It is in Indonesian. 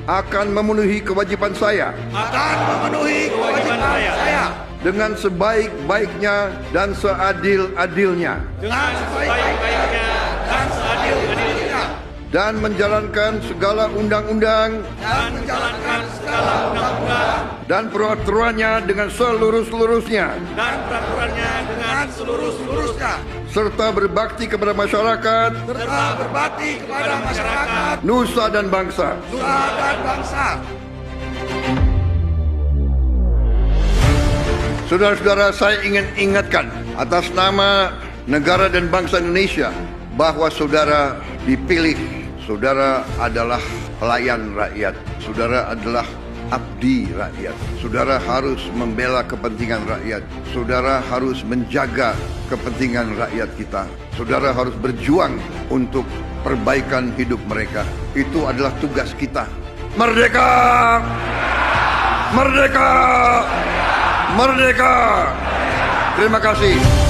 akan memenuhi kewajiban saya dengan sebaik-baiknya dan seadil-adilnya, dan menjalankan segala undang-undang dan peraturannya dengan seluruh-seluruhnya, serta berbakti kepada masyarakat, nusa dan bangsa. Saudara-saudara, saya ingin ingatkan atas nama negara dan bangsa Indonesia bahwa saudara dipilih. Saudara adalah pelayan rakyat. Saudara adalah abdi rakyat. Saudara harus membela kepentingan rakyat. Saudara harus menjaga kepentingan rakyat kita. Saudara harus berjuang untuk perbaikan hidup mereka. Itu adalah tugas kita. Merdeka! Merdeka! Merdeka! Terima kasih.